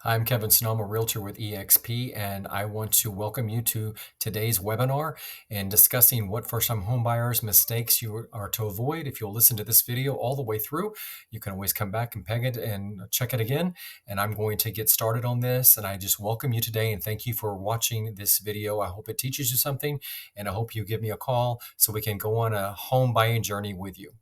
I'm Kevin.snow. I'm a realtor with eXp, and I want to welcome you to today's webinar and discussing what first-time homebuyers mistakes you are to avoid. If you'll listen to this video all the way through, you can always come back and peg it and check it again. And I'm going to get started on this, and I just welcome you today and thank you for watching this video. I hope it teaches you something, and I hope you give me a call so we can go on a home buying journey with you.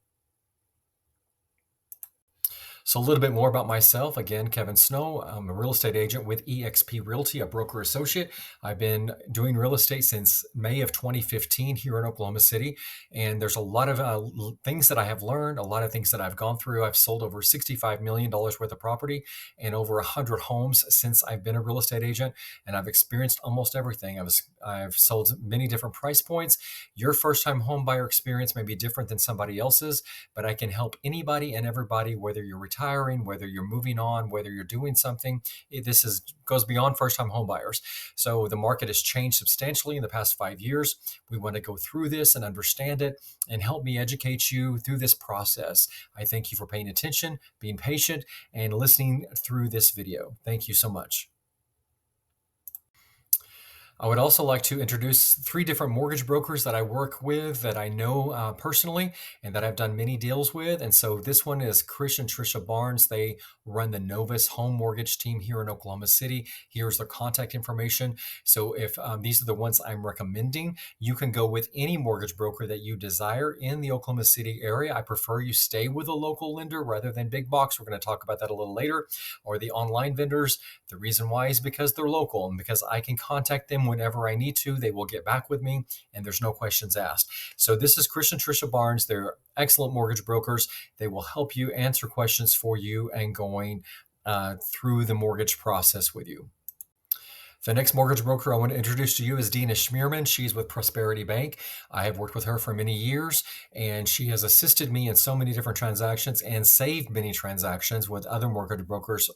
So a little bit more about myself. Again, Kevin.snow. I'm a real estate agent with eXp Realty, a broker associate. I've been doing real estate since May of 2015 here in Oklahoma City. And there's a lot of things that I have learned, a lot of things that I've gone through. I've sold over $65 million worth of property and over 100 homes since I've been a real estate agent. And I've experienced almost everything. I've sold many different price points. Your first-time home buyer experience may be different than somebody else's, but I can help anybody and everybody, whether you're retiring, whether you're moving on, whether you're doing something. This goes beyond first-time home buyers. So the market has changed substantially in the past 5 years. We want to go through this and understand it and help me educate you through this process. I thank you for paying attention, being patient, and listening through this video. Thank you so much. I would also like to introduce 3 different mortgage brokers that I work with that I know personally and that I've done many deals with. And so this one is Chris and Trisha Barnes. They run the Novus home mortgage team here in Oklahoma City. Here's their contact information. So if these are the ones I'm recommending, you can go with any mortgage broker that you desire in the Oklahoma City area. I prefer you stay with a local lender rather than big box. We're going to talk about that a little later, or the online vendors. The reason why is because they're local and because I can contact them whenever I need to. They will get back with me and there's no questions asked. So this is Chris and Trisha Barnes. They're excellent mortgage brokers. They will help you answer questions for you and going through the mortgage process with you. The next mortgage broker I want to introduce to you is Dina Schmierman. She's with Prosperity Bank. I have worked with her for many years, and she has assisted me in so many different transactions and saved many transactions with other mortgage brokers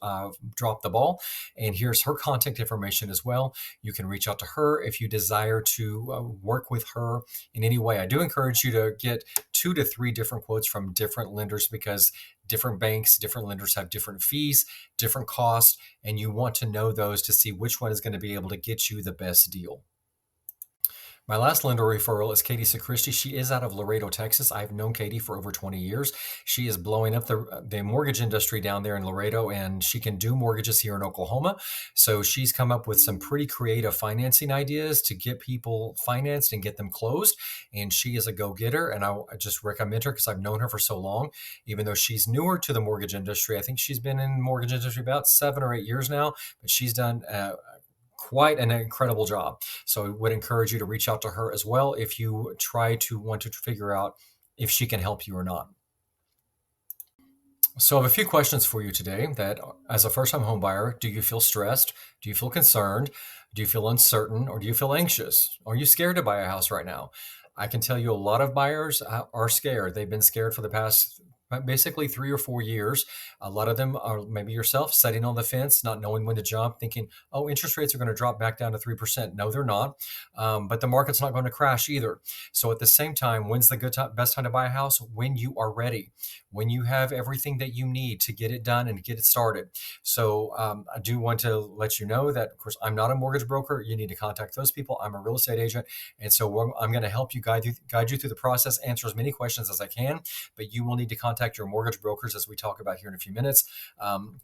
drop the ball. And here's her contact information as well. You can reach out to her if you desire to work with her in any way. I do encourage you to get 2 to 3 different quotes from different lenders because different banks, different lenders have different fees, different costs, and you want to know those to see which one is going to be able to get you the best deal. My last lender referral is Katie Sacristi. She is out of Laredo, Texas. I've known Katie for over 20 years. She is blowing up the mortgage industry down there in Laredo, and she can do mortgages here in Oklahoma. So she's come up with some pretty creative financing ideas to get people financed and get them closed. And she is a go-getter, and I just recommend her because I've known her for so long. Even though she's newer to the mortgage industry, I think she's been in the mortgage industry about 7 or 8 years now, but she's done quite an incredible job. So I would encourage you to reach out to her as well if you want to figure out if she can help you or not. So I have a few questions for you today that as a first-time home buyer, do you feel stressed? Do you feel concerned? Do you feel uncertain? Or do you feel anxious? Are you scared to buy a house right now? I can tell you a lot of buyers are scared. They've been scared for the past basically 3 or 4 years. A lot of them are maybe yourself sitting on the fence, not knowing when to jump, thinking, oh, interest rates are going to drop back down to 3%. No, they're not. But the market's not going to crash either. So at the same time, when's the best time to buy a house? When you are ready, when you have everything that you need to get it done and get it started. So I do want to let you know that, of course, I'm not a mortgage broker. You need to contact those people. I'm a real estate agent. And so I'm going to help you guide you through the process, answer as many questions as I can, but you will need to contact your mortgage brokers, as we talk about here in a few minutes,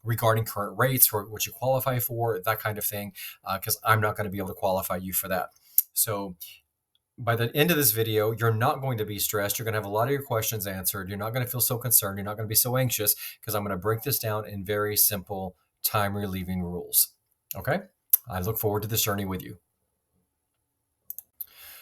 regarding current rates or what you qualify for, that kind of thing, because I'm not going to be able to qualify you for that. So by the end of this video, you're not going to be stressed. You're going to have a lot of your questions answered. You're not going to feel so concerned. You're not going to be so anxious because I'm going to break this down in very simple time relieving rules. Okay? I look forward to this journey with you.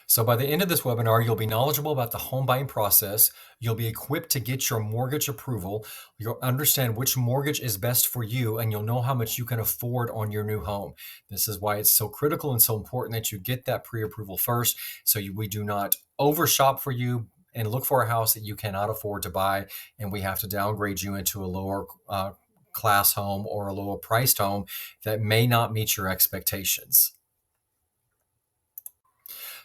So by the end of this webinar, you'll be knowledgeable about the home buying process. You'll be equipped to get your mortgage approval. You'll understand which mortgage is best for you, and you'll know how much you can afford on your new home. This is why it's so critical and so important that you get that pre-approval first, so we do not overshop for you and look for a house that you cannot afford to buy, and we have to downgrade you into a lower class home or a lower priced home that may not meet your expectations.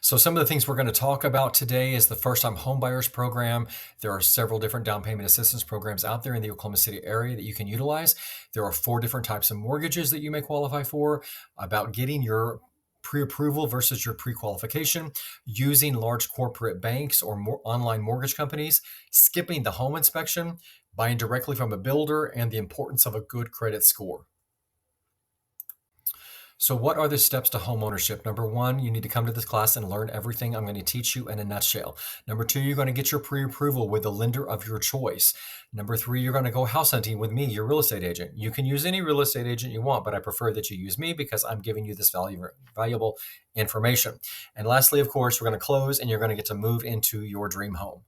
So some of the things we're going to talk about today is the first-time homebuyers program. There are several different down payment assistance programs out there in the Oklahoma City area that you can utilize. There are 4 different types of mortgages that you may qualify for, about getting your pre-approval versus your pre-qualification, using large corporate banks or online mortgage companies, skipping the home inspection, buying directly from a builder, and the importance of a good credit score. So, what are the steps to home ownership? Number one, you need to come to this class and learn everything I'm going to teach you in a nutshell. Number two, you're going to get your pre approval with a lender of your choice. Number three, you're going to go house hunting with me, your real estate agent. You can use any real estate agent you want, but I prefer that you use me because I'm giving you this valuable information. And lastly, of course, we're going to close and you're going to get to move into your dream home.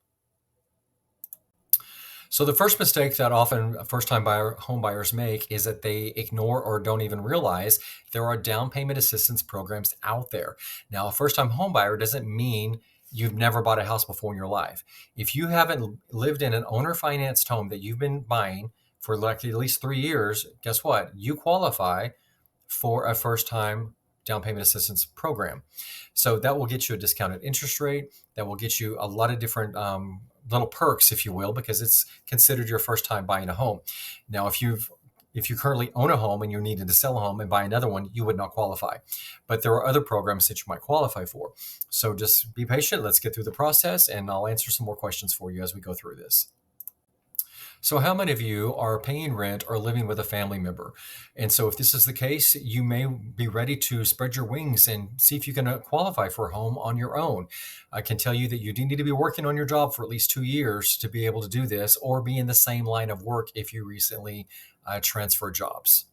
So the first mistake that often first-time home buyers make is that they ignore or don't even realize there are down payment assistance programs out there. Now, a first-time home buyer doesn't mean you've never bought a house before in your life. If you haven't lived in an owner-financed home that you've been buying for like at least 3 years, guess what? You qualify for a first-time down payment assistance program. So that will get you a discounted interest rate. That will get you a lot of different little perks, if you will, because it's considered your first time buying a home. Now, if you currently own a home and you're needing to sell a home and buy another one, you would not qualify. But there are other programs that you might qualify for. So just be patient. Let's get through the process, and I'll answer some more questions for you as we go through this. So how many of you are paying rent or living with a family member? And so if this is the case, you may be ready to spread your wings and see if you can qualify for a home on your own. I can tell you that you do need to be working on your job for at least 2 years to be able to do this, or be in the same line of work if you recently transferred jobs.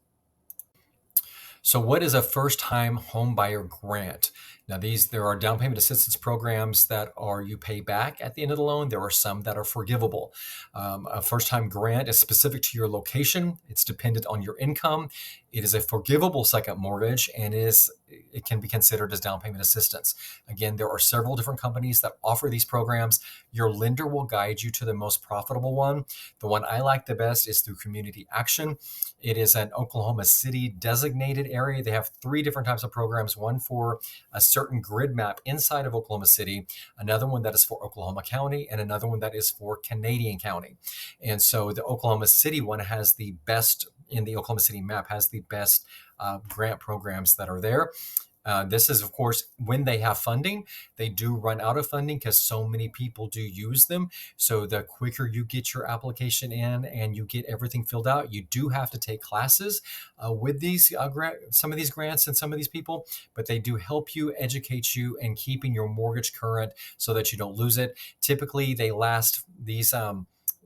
So what is a first-time home buyer grant? Now there are down payment assistance programs that you pay back at the end of the loan. There are some that are forgivable. A first-time grant is specific to your location. It's dependent on your income. It is a forgivable second mortgage, and it can be considered as down payment assistance. Again, there are several different companies that offer these programs. Your lender will guide you to the most profitable one. The one I like the best is through Community Action. It is an Oklahoma City designated area. They have 3 different types of programs, one for a certain grid map inside of Oklahoma City, another one that is for Oklahoma County, and another one that is for Canadian County. And so the Oklahoma City one has the best, in the Oklahoma City map, has the best grant programs that are there. This is, of course, when they have funding. They do run out of funding because so many people do use them. So the quicker you get your application in and you get everything filled out, you do have to take classes with these some of these grants and some of these people, but they do help you, educate you, and keeping your mortgage current so that you don't lose it. Typically, they last these.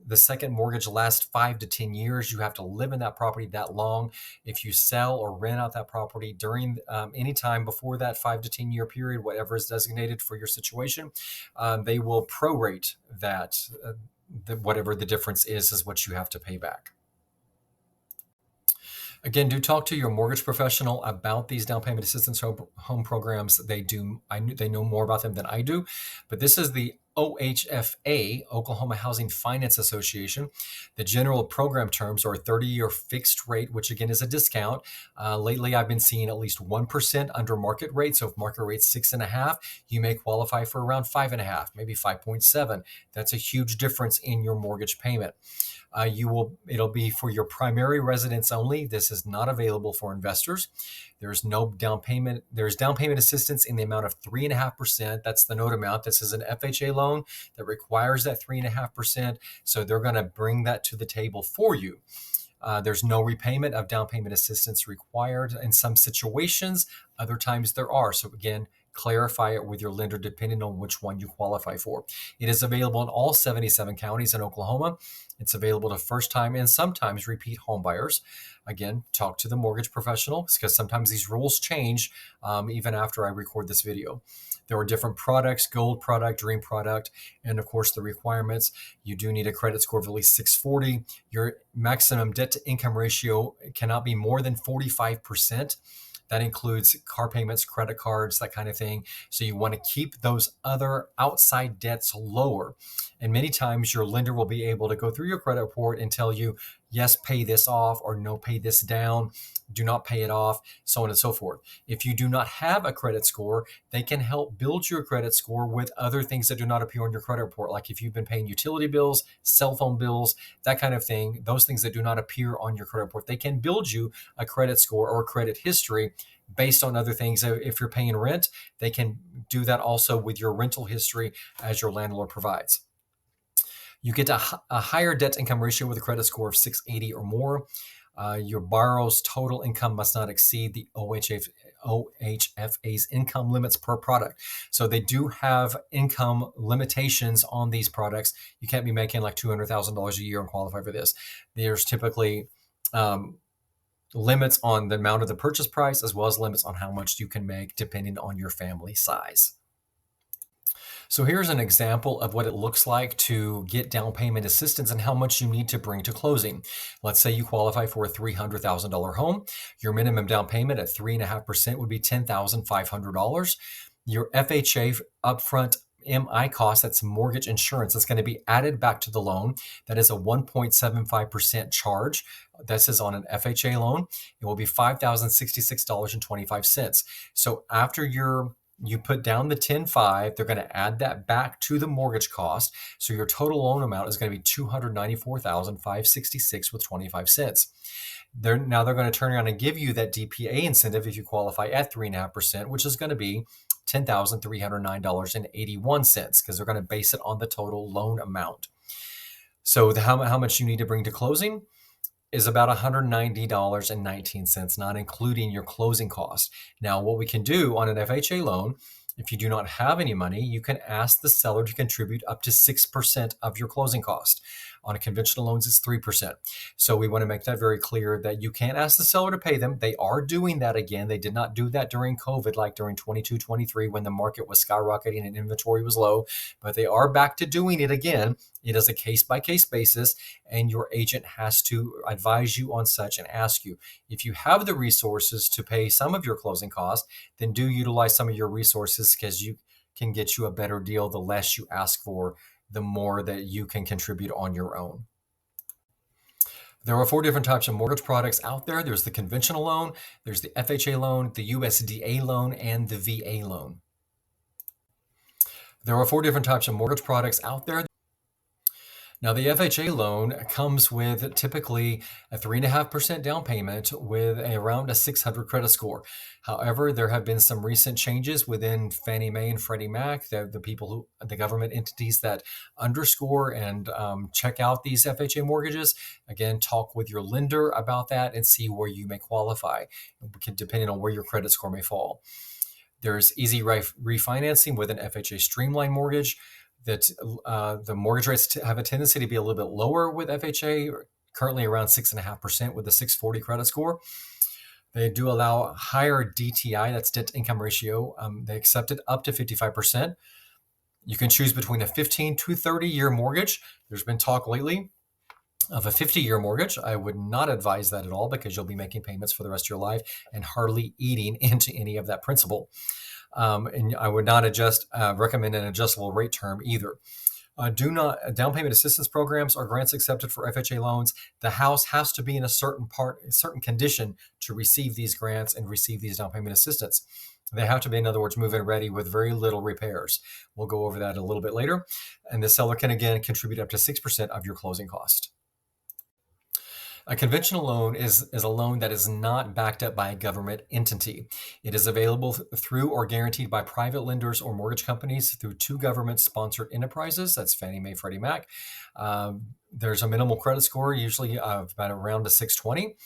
The second mortgage lasts 5 to 10 years. You have to live in that property that long. If you sell or rent out that property during any time before that 5 to 10 year period, whatever is designated for your situation, they will prorate that. Whatever the difference is what you have to pay back. Again, do talk to your mortgage professional about these down payment assistance home programs. They know more about them than I do, but this is the OHFA, Oklahoma Housing Finance Association. The general program terms are a 30-year fixed rate, which again is a discount. Lately, I've been seeing at least 1% under market rate. So if market rate's 6.5, you may qualify for around 5.5, maybe 5.7. That's a huge difference in your mortgage payment. It'll be for your primary residence only. This is not available for investors. There's no down payment. There's down payment assistance in the amount of 3.5%. That's the note amount. This is an FHA loan that requires that 3.5%. So they're going to bring that to the table for you. There's no repayment of down payment assistance required in some situations. Other times there are. So again, clarify it with your lender depending on which one you qualify for. It is available in all 77 counties in Oklahoma. It's available to first-time and sometimes repeat home buyers. Again, talk to the mortgage professional because sometimes these rules change even after I record this video. There are different products: gold product, dream product, and of course the requirements. You do need a credit score of at least 640. Your maximum debt to income ratio cannot be more than 45%. That includes car payments, credit cards, that kind of thing. So you want to keep those other outside debts lower. And many times your lender will be able to go through your credit report and tell you, yes, pay this off, or no, pay this down, do not pay it off, so on and so forth. If you do not have a credit score, they can help build your credit score with other things that do not appear on your credit report. Like if you've been paying utility bills, cell phone bills, that kind of thing, those things that do not appear on your credit report, they can build you a credit score or a credit history based on other things. If you're paying rent, they can do that also with your rental history as your landlord provides. You get a higher debt income ratio with a credit score of 680 or more. Your borrower's total income must not exceed the OHFA's income limits per product. So they do have income limitations on these products. You can't be making like $200,000 a year and qualify for this. There's typically limits on the amount of the purchase price, as well as limits on how much you can make depending on your family size. So here's an example of what it looks like to get down payment assistance and how much you need to bring to closing. Let's say you qualify for a $300,000 home. Your minimum down payment at 3.5% would be $10,500. Your FHA upfront MI cost, that's mortgage insurance, that's going to be added back to the loan. That is a 1.75% charge. This is on an FHA loan. It will be $5,066.25. So after you put down the 10.5, they're going to add that back to the mortgage cost. So your total loan amount is going to be $294,566 with 25 cents. They're going to turn around and give you that DPA incentive if you qualify at 3.5%, which is going to be $10,309.81 because they're going to base it on the total loan amount. So how much you need to bring to closing is about $190.19, not including your closing cost. Now, what we can do on an FHA loan, if you do not have any money, you can ask the seller to contribute up to 6% of your closing cost. On a conventional loans, it's 3%. So we want to make that very clear that you can't ask the seller to pay them. They are doing that again. They did not do that during COVID, like during 22, 23, when the market was skyrocketing and inventory was low, but they are back to doing it again. It is a case-by-case basis, and your agent has to advise you on such and ask you. If you have the resources to pay some of your closing costs, then do utilize some of your resources because you can get you a better deal the less you ask for, the more that you can contribute on your own. There are 4 different types of mortgage products out there. There's the conventional loan, there's the FHA loan, the USDA loan, and the VA loan. There are 4 different types of mortgage products out there. Now, the FHA loan comes with typically a 3.5% down payment with around a 600 credit score. However, there have been some recent changes within Fannie Mae and Freddie Mac, the government entities that underscore and check out these FHA mortgages. Again, talk with your lender about that and see where you may qualify, depending on where your credit score may fall. There's easy refinancing with an FHA streamline mortgage. That the mortgage rates have a tendency to be a little bit lower with FHA, currently around 6.5% with a 640 credit score. They do allow higher DTI, that's debt to income ratio. They accept it up to 55%. You can choose between a 15 to 30-year mortgage. There's been talk lately of a 50-year mortgage. I would not advise that at all because you'll be making payments for the rest of your life and hardly eating into any of that principal. And I would not recommend an adjustable rate term either. Down payment assistance programs or grants accepted for FHA loans. The house has to be in a certain condition to receive these grants and receive these down payment assistance. They have to be, in other words, move-in ready with very little repairs. We'll go over that a little bit later. And the seller can again contribute up to 6% of your closing cost. A conventional loan is a loan that is not backed up by a government entity. It is available through or guaranteed by private lenders or mortgage companies through 2 government-sponsored enterprises. That's Fannie Mae, Freddie Mac. There's a minimal credit score, usually about around a 620.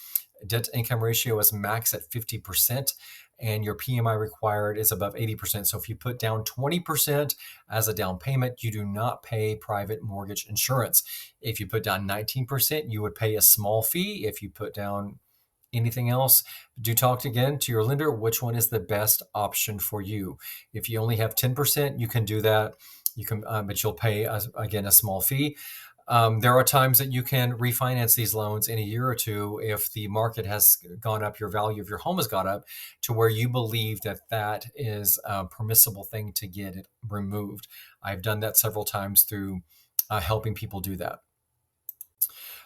Debt to income ratio is max at 50%, and your PMI required is above 80%. So if you put down 20% as a down payment, you do not pay private mortgage insurance. If you put down 19%, you would pay a small fee. If you put down anything else, do talk again to your lender which one is the best option for you. If you only have 10%, you can do that. You can, but you'll pay again a small fee. There are times that you can refinance these loans in a year or two if the market has gone up, your value of your home has gone up to where you believe that is a permissible thing to get it removed. I've done that several times through helping people do that.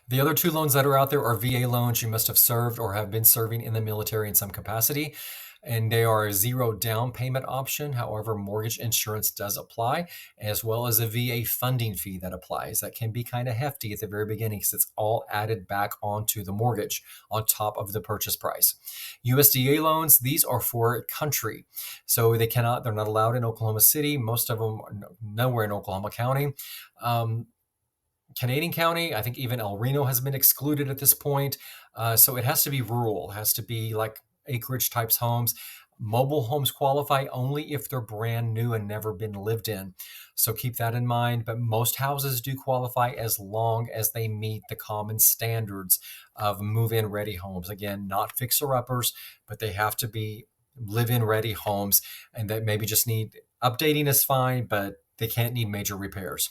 The other two loans that are out there are VA loans. You must have served or have been serving in the military in some capacity, and they are a zero down payment option. However, mortgage insurance does apply, as well as a VA funding fee that applies. That can be kind of hefty at the very beginning because it's all added back onto the mortgage on top of the purchase price. USDA loans, these are for country. So they're not allowed in Oklahoma City. Most of them are nowhere in Oklahoma County. Um, Canadian County, I think even El Reno has been excluded at this point. So it has to be rural, it has to be like acreage types homes. Mobile homes qualify only if they're brand new and never been lived in. So keep that in mind. But most houses do qualify as long as they meet the common standards of move in ready homes. Again, not fixer uppers, but they have to be live in ready homes, and that maybe just need updating is fine, but they can't need major repairs.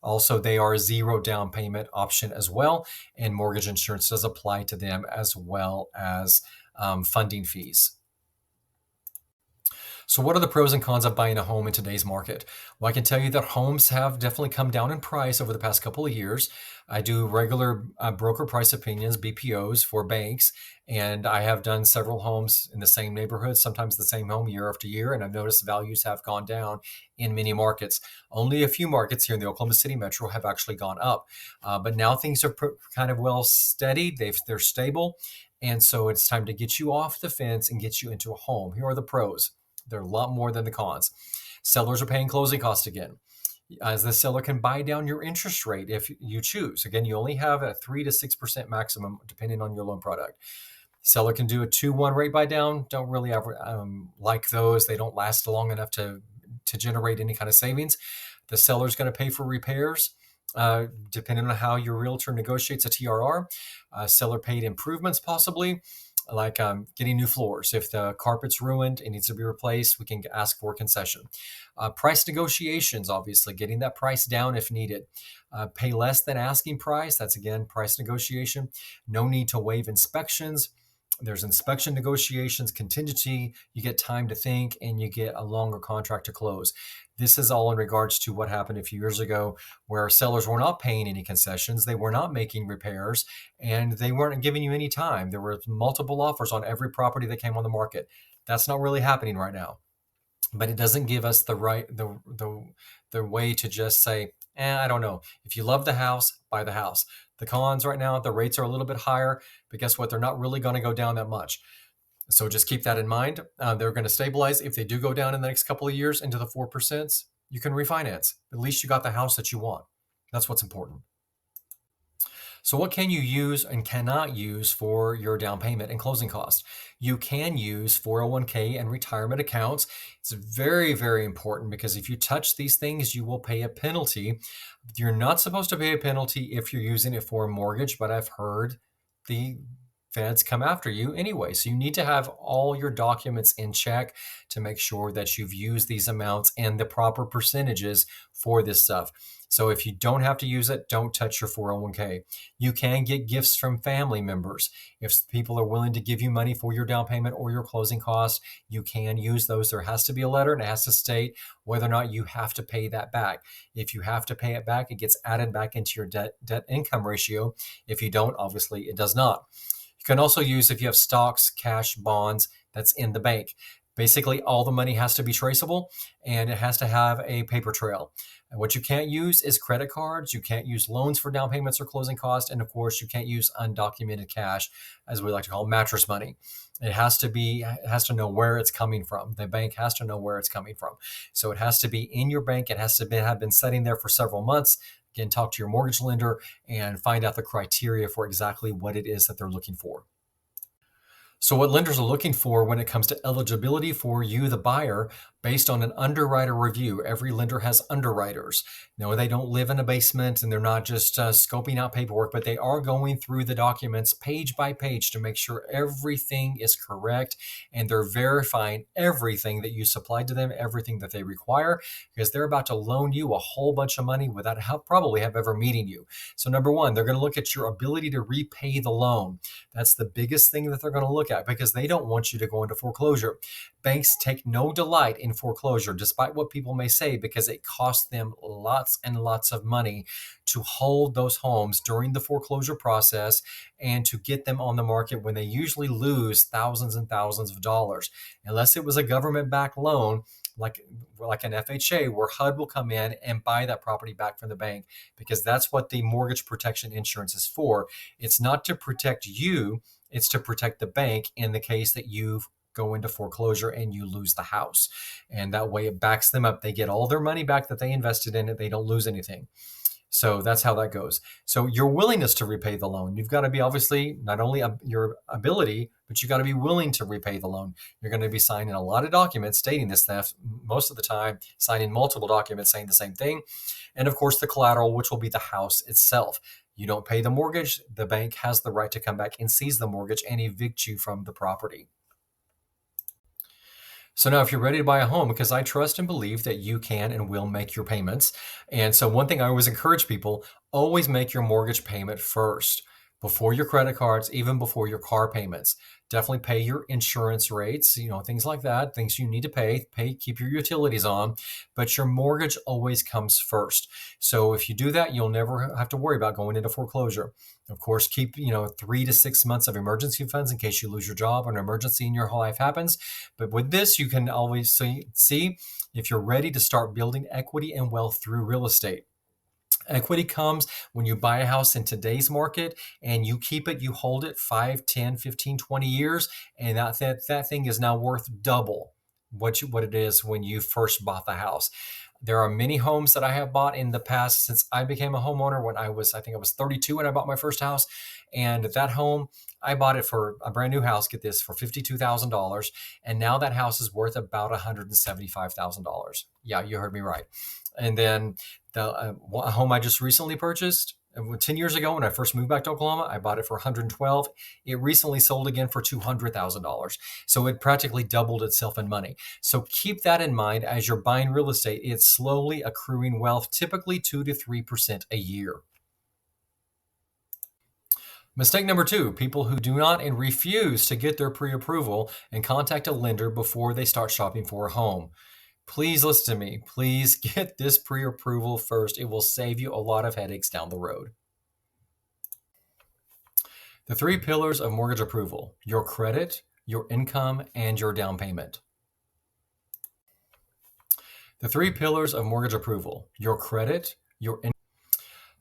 Also, they are a zero down payment option as well, and mortgage insurance does apply to them as well as funding fees. So, what are the pros and cons of buying a home in today's market? Well, I can tell you that homes have definitely come down in price over the past couple of years. I do regular broker price opinions, BPOs, for banks, and I have done several homes in the same neighborhood, sometimes the same home year after year, and I've noticed values have gone down in many markets. Only a few markets here in the Oklahoma City metro have actually gone up, but now things are kind of well steady. They're stable, and so it's time to get you off the fence and get you into a home. Here are the pros. They're a lot more than the cons. Sellers are paying closing costs again, as the seller can buy down your interest rate if you choose. Again, you only have a 3 to 6% maximum depending on your loan product. Seller can do a 2-1 rate buy down. Don't really ever like those. They don't last long enough to generate any kind of savings. The seller's going to pay for repairs. Depending on how your realtor negotiates a TRR, seller paid improvements possibly, like getting new floors. If the carpet's ruined, it needs to be replaced, we can ask for a concession. Price negotiations, obviously, getting that price down if needed. Pay less than asking price. That's, again, price negotiation. No need to waive inspections. There's inspection negotiations, contingency. You get time to think, and you get a longer contract to close. This is all in regards to what happened a few years ago, where sellers were not paying any concessions, they were not making repairs, and they weren't giving you any time. There were multiple offers on every property that came on the market. That's not really happening right now. But it doesn't give us the way to just say, I don't know. If you love the house, buy the house. The cons right now, the rates are a little bit higher, but guess what? They're not really going to go down that much. So just keep that in mind. They're going to stabilize. If they do go down in the next couple of years into the 4%, you can refinance. At least you got the house that you want. That's what's important. So what can you use and cannot use for your down payment and closing costs? You can use 401k and retirement accounts. It's very, very important because if you touch these things, you will pay a penalty. You're not supposed to pay a penalty if you're using it for a mortgage, but I've heard the feds come after you anyway. So you need to have all your documents in check to make sure that you've used these amounts and the proper percentages for this stuff. So if you don't have to use it, don't touch your 401k. You can get gifts from family members. If people are willing to give you money for your down payment or your closing costs, you can use those. There has to be a letter and it has to state whether or not you have to pay that back. If you have to pay it back, it gets added back into your debt income ratio. If you don't, obviously it does not. You can also use if you have stocks, cash, bonds that's in the bank. Basically, all the money has to be traceable and it has to have a paper trail. And what you can't use is credit cards. You can't use loans for down payments or closing costs. And of course, you can't use undocumented cash, as we like to call mattress money. It has to know where it's coming from. The bank has to know where it's coming from. So it has to be in your bank. It has to have been sitting there for several months. Again, talk to your mortgage lender and find out the criteria for exactly what it is that they're looking for. So what lenders are looking for when it comes to eligibility for you, the buyer, based on an underwriter review. Every lender has underwriters. No, they don't live in a basement and they're not just scoping out paperwork, but they are going through the documents page by page to make sure everything is correct. And they're verifying everything that you supplied to them, everything that they require, because they're about to loan you a whole bunch of money without probably have ever meeting you. So number one, they're going to look at your ability to repay the loan. That's the biggest thing that they're going to look look at because they don't want you to go into foreclosure. Banks take no delight in foreclosure, despite what people may say, because it costs them lots and lots of money to hold those homes during the foreclosure process and to get them on the market when they usually lose thousands and thousands of dollars. Unless it was a government-backed loan, like an FHA, where HUD will come in and buy that property back from the bank, because that's what the mortgage protection insurance is for. It's not to protect you, it's to protect the bank in the case that you go into foreclosure and you lose the house. And that way it backs them up. They get all their money back that they invested in it. They don't lose anything. So that's how that goes. So your willingness to repay the loan, you've got to be obviously not only your ability, but you got to be willing to repay the loan. You're going to be signing a lot of documents stating this theft, most of the time signing multiple documents saying the same thing. And of course, the collateral, which will be the house itself. You don't pay the mortgage, the bank has the right to come back and seize the mortgage and evict you from the property. So now if you're ready to buy a home, because I trust and believe that you can and will make your payments. And so one thing I always encourage people, always make your mortgage payment first, before your credit cards, even before your car payments. Definitely pay your insurance rates, things like that, things you need to pay, keep your utilities on, but your mortgage always comes first. So if you do that, you'll never have to worry about going into foreclosure. Of course, keep, 3 to 6 months of emergency funds in case you lose your job or an emergency in your life happens. But with this, you can always see if you're ready to start building equity and wealth through real estate. Equity comes when you buy a house in today's market and you keep it, you hold it 5, 10, 15, 20 years, and that thing is now worth double what it is when you first bought the house. There are many homes that I have bought in the past since I became a homeowner when I think I was 32 when I bought my first house. And that home, I bought it for a brand new house, get this, for $52,000. And now that house is worth about $175,000. Yeah, you heard me right. And then the home I just recently purchased 10 years ago when I first moved back to Oklahoma, I bought it for $112,000. It recently sold again for $200,000. So it practically doubled itself in money. So keep that in mind as you're buying real estate. It's slowly accruing wealth, typically 2 to 3% a year. Mistake number 2, people who do not and refuse to get their pre-approval and contact a lender before they start shopping for a home. Please listen to me. Please get this pre-approval first. It will save you a lot of headaches down the road. The 3 pillars of mortgage approval: your credit, your income, and your down payment. The 3 pillars of mortgage approval: your credit, your income.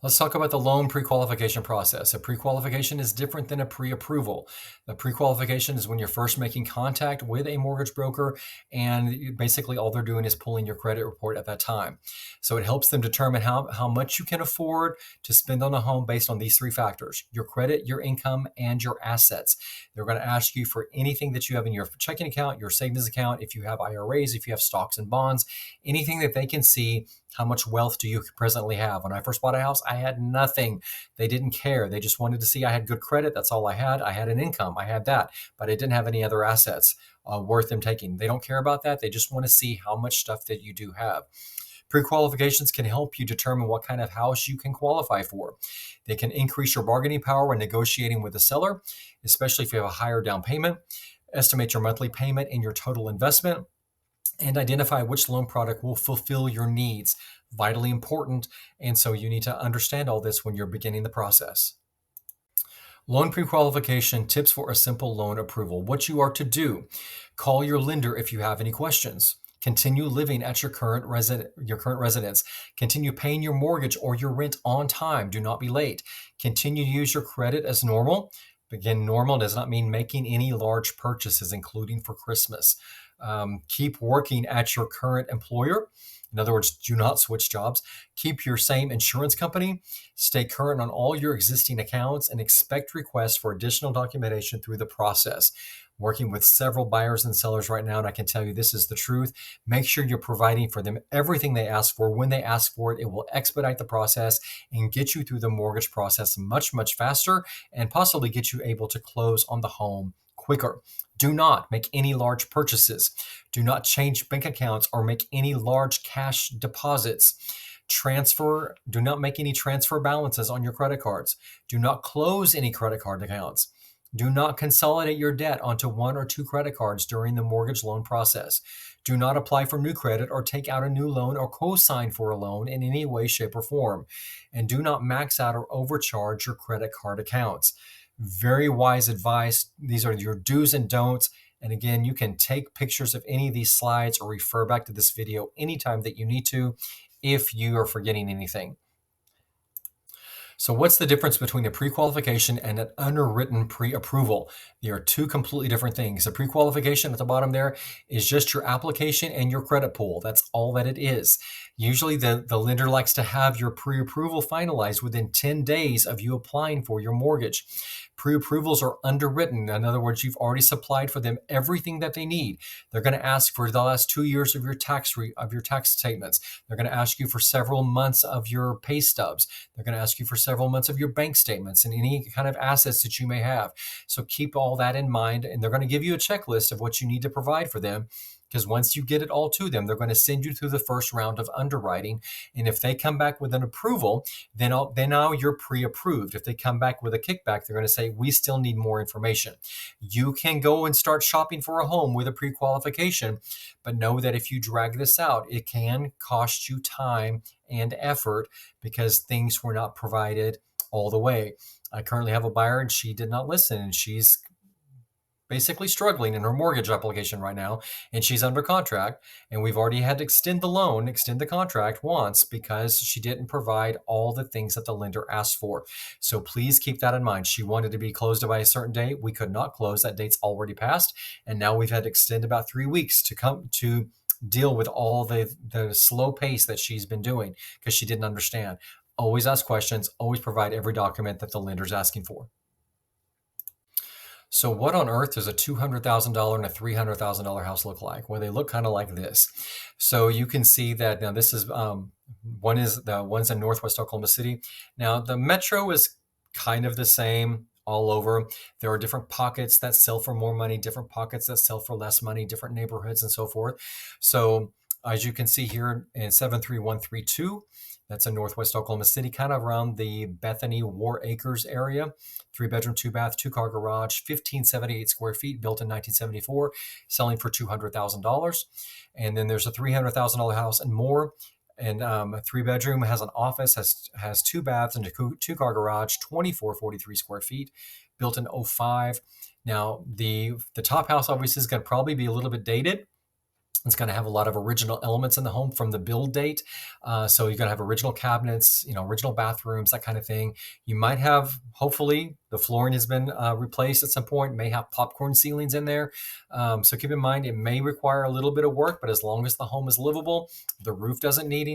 Let's talk about the loan pre-qualification process. A pre-qualification is different than a pre-approval. A pre-qualification is when you're first making contact with a mortgage broker, and basically all they're doing is pulling your credit report at that time. So it helps them determine how much you can afford to spend on a home based on these 3 factors: your credit, your income, and your assets. They're going to ask you for anything that you have in your checking account, your savings account, if you have IRAs, if you have stocks and bonds, anything that they can see. How much wealth do you presently have? When I first bought a house, I had nothing. They didn't care. They just wanted to see I had good credit. That's all I had. I had an income. I had that, but I didn't have any other assets worth them taking. They don't care about that. They just want to see how much stuff that you do have. Pre-qualifications can help you determine what kind of house you can qualify for. They can increase your bargaining power when negotiating with the seller, especially if you have a higher down payment. Estimate your monthly payment and your total investment, and identify which loan product will fulfill your needs. Vitally important. And so you need to understand all this when you're beginning the process. Loan pre-qualification tips for a simple loan approval. What you are to do: call your lender if you have any questions. Continue living at your current residence. Continue paying your mortgage or your rent on time. Do not be late. Continue to use your credit as normal. Again, normal does not mean making any large purchases, including for Christmas. Keep working at your current employer. In other words, do not switch jobs. Keep your same insurance company. Stay current on all your existing accounts and expect requests for additional documentation through the process. Working with several buyers and sellers right now, and I can tell you this is the truth. Make sure you're providing for them everything they ask for. When they ask for it, it will expedite the process and get you through the mortgage process much, much faster, and possibly get you able to close on the home quicker. Do not make any large purchases. Do not change bank accounts or make any large cash deposits. Do not make any transfer balances on your credit cards. Do not close any credit card accounts. Do not consolidate your debt onto one or two credit cards during the mortgage loan process. Do not apply for new credit or take out a new loan or co-sign for a loan in any way, shape, or form. And do not max out or overcharge your credit card accounts. Very wise advice. These are your do's and don'ts. And again, you can take pictures of any of these slides or refer back to this video anytime that you need to if you are forgetting anything. So what's the difference between a pre-qualification and an underwritten pre-approval? They are two completely different things. A pre-qualification at the bottom there is just your application and your credit pool. That's all that it is. Usually the lender likes to have your pre-approval finalized within 10 days of you applying for your mortgage. Pre-approvals are underwritten. In other words, you've already supplied for them everything that they need. They're going to ask for the last 2 years of your tax statements. They're going to ask you for several months of your pay stubs. They're going to ask you for several months of your bank statements and any kind of assets that you may have. So keep all that in mind, and they're going to give you a checklist of what you need to provide for them. Because once you get it all to them, they're going to send you through the first round of underwriting. And if they come back with an approval, then now you're pre-approved. If they come back with a kickback, they're going to say, we still need more information. You can go and start shopping for a home with a pre-qualification, but know that if you drag this out, it can cost you time and effort because things were not provided all the way. I currently have a buyer and she did not listen, and she's basically struggling in her mortgage application right now, and she's under contract, and we've already had to extend the contract once because she didn't provide all the things that the lender asked for. So please keep that in mind. She wanted to be closed by a certain date. We could not close. That date's already passed, and now we've had to extend about 3 weeks to come to deal with all the slow pace that she's been doing because she didn't understand. Always ask questions, always provide every document that the lender's asking for. So what on earth does a $200,000 and a $300,000 house look like? Well, they look kind of like this. So you can see that now this is one's in Northwest Oklahoma City. Now the metro is kind of the same all over. There are different pockets that sell for more money, different pockets that sell for less money, different neighborhoods and so forth. So as you can see here in 73132, that's in Northwest Oklahoma City, kind of around the Bethany War Acres area. 3-bedroom, 2-bath, 2-car garage, 1,578 square feet, built in 1974, selling for $200,000. And then there's a $300,000 house and more. And a 3-bedroom has an office, has 2 baths and a 2-car garage, 2,443 square feet, built in 05. Now the top house obviously is going to probably be a little bit dated. It's going to have a lot of original elements in the home from the build date. So you're going to have original cabinets, original bathrooms, that kind of thing. You might have, hopefully, the flooring has been replaced at some point. It may have popcorn ceilings in there. So keep in mind, it may require a little bit of work, but as long as the home is livable, the roof doesn't need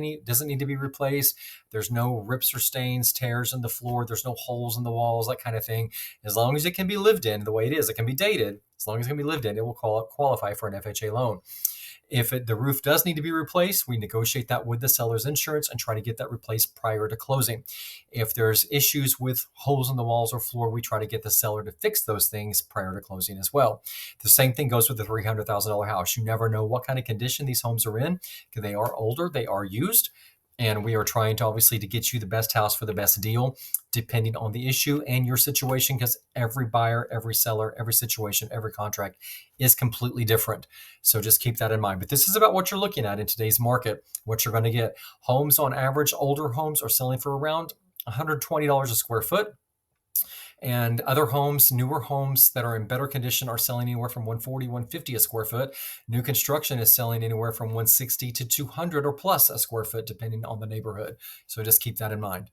to be replaced. There's no rips or stains, tears in the floor. There's no holes in the walls, that kind of thing. As long as it can be lived in the way it is, it can be dated. As long as it can be lived in, it will qualify for an FHA loan. If the roof does need to be replaced, we negotiate that with the seller's insurance and try to get that replaced prior to closing. If there's issues with holes in the walls or floor, we try to get the seller to fix those things prior to closing as well. The same thing goes with the $300,000 house. You never know what kind of condition these homes are in, because they are older, they are used. And we are trying to obviously to get you the best house for the best deal, depending on the issue and your situation, because every buyer, every seller, every situation, every contract is completely different. So just keep that in mind. But this is about what you're looking at in today's market, what you're going to get. Homes on average, older homes are selling for around $120 a square foot. And other homes, newer homes that are in better condition are selling anywhere from $140, $150 a square foot. New construction is selling anywhere from $160 to $200 or plus a square foot, depending on the neighborhood. So just keep that in mind.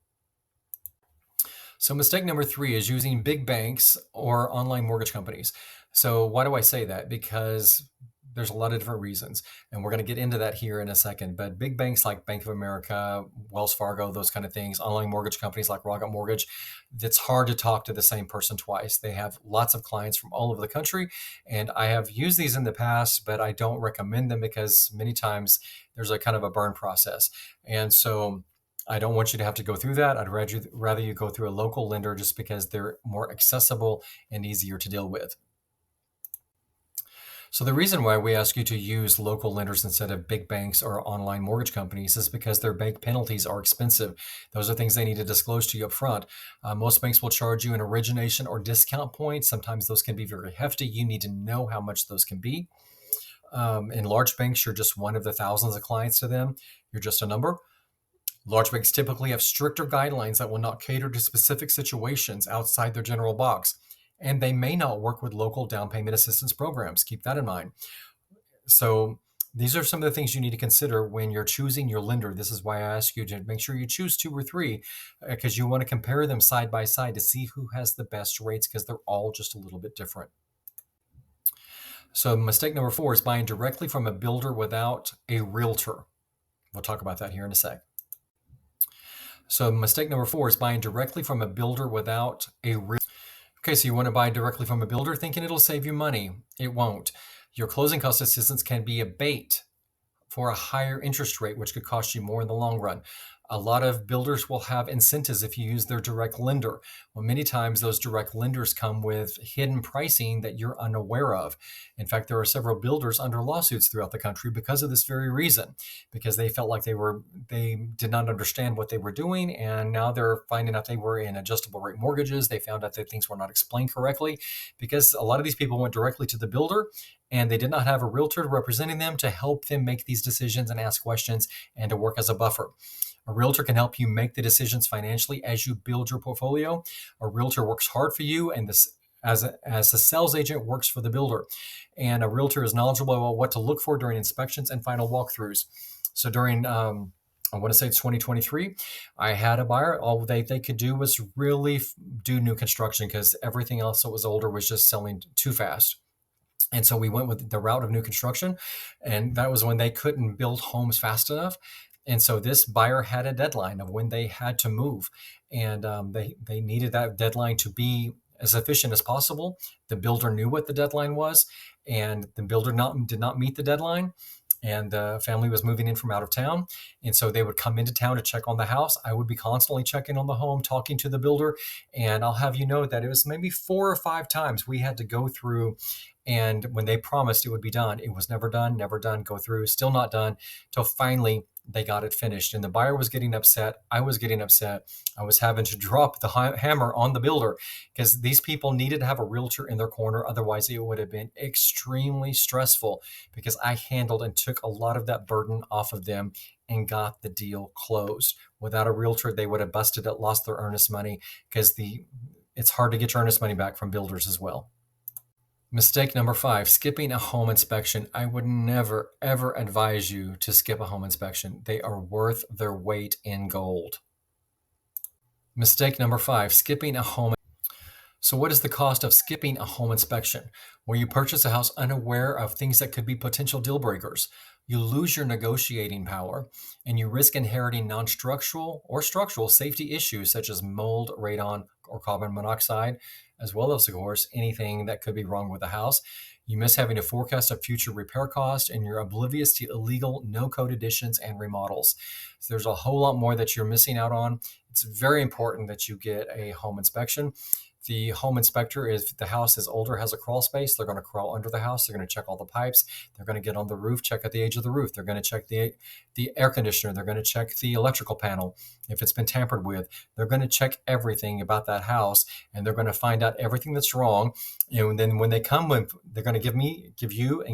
So mistake number 3 is using big banks or online mortgage companies. So why do I say that? Because there's a lot of different reasons, and we're going to get into that here in a second. But big banks like Bank of America, Wells Fargo, those kind of things, online mortgage companies like Rocket Mortgage, it's hard to talk to the same person twice. They have lots of clients from all over the country, and I have used these in the past, but I don't recommend them because many times there's a kind of a burn process. And so I don't want you to have to go through that. I'd rather you go through a local lender just because they're more accessible and easier to deal with. So the reason why we ask you to use local lenders instead of big banks or online mortgage companies is because their bank penalties are expensive. Those are things they need to disclose to you up front. Most banks will charge you an origination or discount point. Sometimes those can be very hefty. You need to know how much those can be. In large banks, you're just one of the thousands of clients to them. You're just a number. Large banks typically have stricter guidelines that will not cater to specific situations outside their general box. And they may not work with local down payment assistance programs. Keep that in mind. So these are some of the things you need to consider when you're choosing your lender. This is why I ask you to make sure you choose two or three, because you want to compare them side by side to see who has the best rates, because they're all just a little bit different. So mistake number 4 is buying directly from a builder without a realtor. We'll talk about that here in a sec. So mistake number 4 is buying directly from a builder without a realtor. Okay, so you want to buy directly from a builder thinking it'll save you money. It won't. Your closing cost assistance can be a bait for a higher interest rate, which could cost you more in the long run. A lot of builders will have incentives if you use their direct lender. Well, many times those direct lenders come with hidden pricing that you're unaware of. In fact, there are several builders under lawsuits throughout the country because of this very reason, because they felt like they did not understand what they were doing, and now they're finding out they were in adjustable rate mortgages. They found out that things were not explained correctly because a lot of these people went directly to the builder and they did not have a realtor representing them to help them make these decisions and ask questions and to work as a buffer. A realtor can help you make the decisions financially as you build your portfolio. A realtor works hard for you, and this as a sales agent works for the builder. And a realtor is knowledgeable about what to look for during inspections and final walkthroughs. So during I want to say it's 2023. I had a buyer. All they could do was really do new construction because everything else that was older was just selling too fast. And so we went with the route of new construction, and that was when they couldn't build homes fast enough. And so this buyer had a deadline of when they had to move, and they needed that deadline to be as efficient as possible. The builder knew what the deadline was, and the builder did not meet the deadline. And the family was moving in from out of town. And so they would come into town to check on the house. I would be constantly checking on the home, talking to the builder. And I'll have you know that it was maybe 4 or 5 times we had to go through. And when they promised it would be done, it was never done, go through, still not done, till finally they got it finished. And the buyer was getting upset. I was getting upset. I was having to drop the hammer on the builder because these people needed to have a realtor in their corner. Otherwise, it would have been extremely stressful because I handled and took a lot of that burden off of them and got the deal closed. Without a realtor, they would have busted it, lost their earnest money because it's hard to get your earnest money back from builders as well. Mistake number 5, skipping a home inspection. I would never, ever advise you to skip a home inspection. They are worth their weight in gold. Mistake number 5, skipping a home. So what is the cost of skipping a home inspection? Well, you purchase a house unaware of things that could be potential deal breakers. You lose your negotiating power, and you risk inheriting non-structural or structural safety issues such as mold, radon, or carbon monoxide, as well as, of course, anything that could be wrong with the house. You miss having to forecast a future repair cost, and you're oblivious to illegal no-code additions and remodels. So there's a whole lot more that you're missing out on. It's very important that you get a home inspection. The home inspector, if the house is older, has a crawl space, they're going to crawl under the house. They're going to check all the pipes. They're going to get on the roof, check at the edge of the roof. They're going to check the air conditioner. They're going to check the electrical panel if it's been tampered with. They're going to check everything about that house, and they're going to find out everything that's wrong. And then when they come, they're going to give you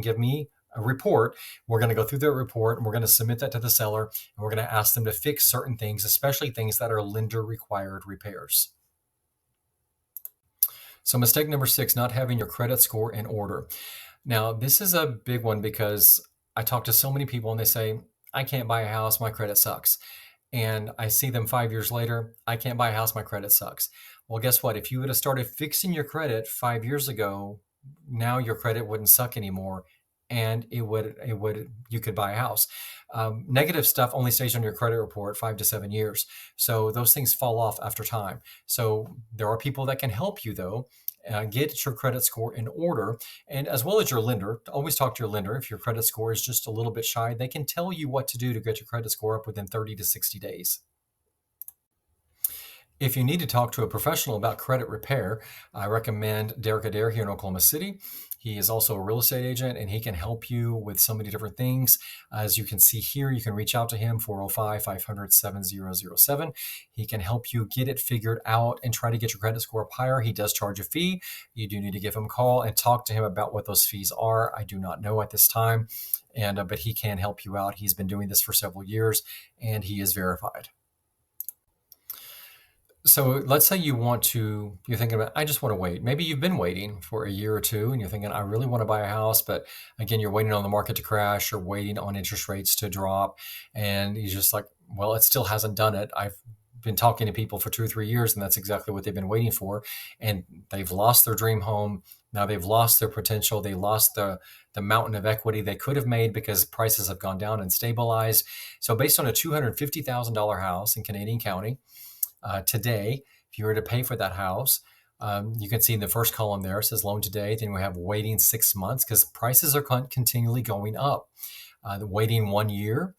a report. We're going to go through that report, and we're going to submit that to the seller, and we're going to ask them to fix certain things, especially things that are lender required repairs. So mistake number 6, not having your credit score in order. Now, this is a big one because I talk to so many people and they say, I can't buy a house, my credit sucks. And I see them 5 years later, I can't buy a house, my credit sucks. Well, guess what? If you would have started fixing your credit 5 years ago, now your credit wouldn't suck anymore, and you could buy a house. Negative stuff only stays on your credit report 5 to 7 years. So those things fall off after time. So there are people that can help you though. Get your credit score in order, and as well as your lender. Always talk to your lender. If your credit score is just a little bit shy, they can tell you what to do to get your credit score up within 30 to 60 days. If you need to talk to a professional about credit repair, I recommend Derek Adair here in Oklahoma City. He is also a real estate agent, and he can help you with so many different things. As you can see here, you can reach out to him, 405-500-7007. He can help you get it figured out and try to get your credit score up higher. He does charge a fee. You do need to give him a call and talk to him about what those fees are. I do not know at this time, but he can help you out. He's been doing this for several years, and he is verified. So let's say you're thinking about, I just want to wait. Maybe you've been waiting for a year or two and you're thinking, I really want to buy a house, but again, you're waiting on the market to crash or waiting on interest rates to drop. And you're just like, well, it still hasn't done it. I've been talking to people for 2 or 3 years, and that's exactly what they've been waiting for. And they've lost their dream home. Now they've lost their potential. They lost the mountain of equity they could have made because prices have gone down and stabilized. So based on a $250,000 house in Canadian County, today, if you were to pay for that house, you can see in the first column there, it says loan today. Then we have waiting 6 months because prices are continually going up. Waiting 1 year.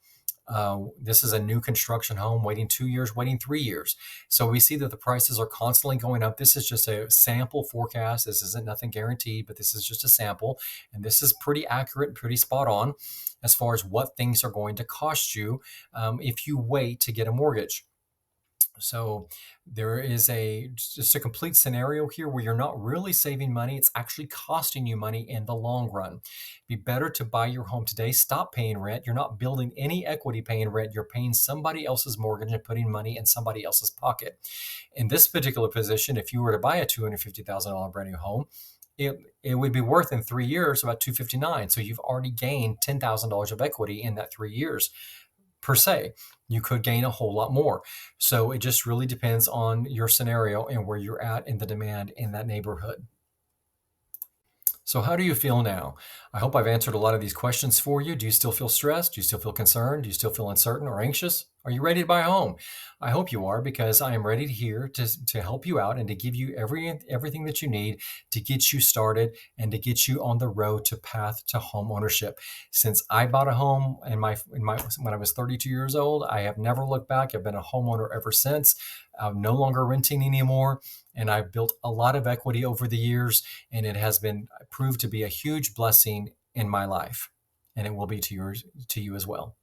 This is a new construction home, waiting 2 years, waiting 3 years. So we see that the prices are constantly going up. This is just a sample forecast. This isn't nothing guaranteed, but this is just a sample. And this is pretty accurate, pretty spot on as far as what things are going to cost you if you wait to get a mortgage. So there is just a complete scenario here where you're not really saving money. It's actually costing you money in the long run. It'd be better to buy your home today. Stop paying rent. You're not building any equity paying rent. You're paying somebody else's mortgage and putting money in somebody else's pocket. In this particular position, if you were to buy a $250,000 brand new home, it would be worth in 3 years about $259,000. So you've already gained $10,000 of equity in that 3 years. Per se, you could gain a whole lot more. So it just really depends on your scenario and where you're at in the demand in that neighborhood. So how do you feel now? I hope I've answered a lot of these questions for you. Do you still feel stressed? Do you still feel concerned? Do you still feel uncertain or anxious? Are you ready to buy a home? I hope you are, because I am ready here to help you out and to give you everything that you need to get you started and to get you on the road to path to home ownership. Since I bought a home when I was 32 years old, I have never looked back. I've been a homeowner ever since. I'm no longer renting anymore. And I've built a lot of equity over the years, and it has been proved to be a huge blessing in my life, and it will be to you as well.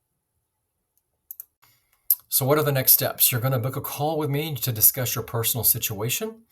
So what are the next steps? You're going to book a call with me to discuss your personal situation.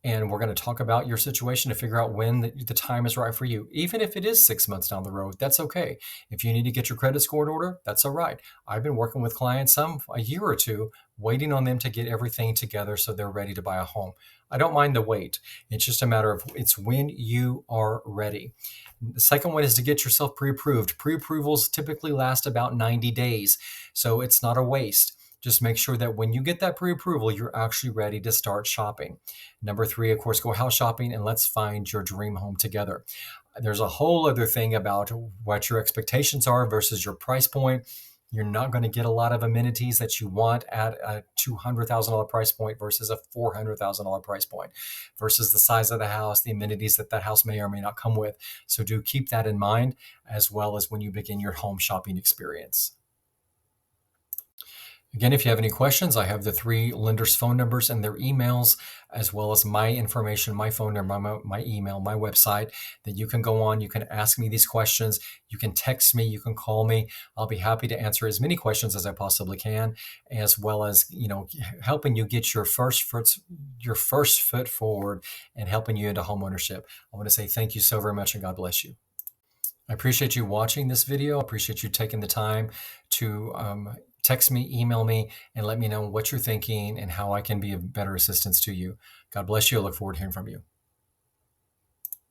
And we're going to talk about your situation to figure out when the time is right for you. Even if it is 6 months down the road, that's okay. If you need to get your credit score in order, that's all right. I've been working with clients a year or two, waiting on them to get everything together so they're ready to buy a home. I don't mind the wait. It's just a matter of it's when you are ready. The second one is to get yourself pre-approved. Pre-approvals typically last about 90 days, so it's not a waste. Just make sure that when you get that pre-approval, you're actually ready to start shopping. Number 3, of course, go house shopping and let's find your dream home together. There's a whole other thing about what your expectations are versus your price point. You're not going to get a lot of amenities that you want at a $200,000 price point versus a $400,000 price point, versus the size of the house, the amenities that house may or may not come with. So do keep that in mind, as well as when you begin your home shopping experience. Again, if you have any questions, I have the 3 lenders' phone numbers and their emails, as well as my information, my phone number, my email, my website, that you can go on. You can ask me these questions. You can text me. You can call me. I'll be happy to answer as many questions as I possibly can, as well as, helping you get your first foot forward and helping you into homeownership. I want to say thank you so very much, and God bless you. I appreciate you watching this video. I appreciate you taking the time to text me, email me, and let me know what you're thinking and how I can be of better assistance to you. God bless you. I look forward to hearing from you.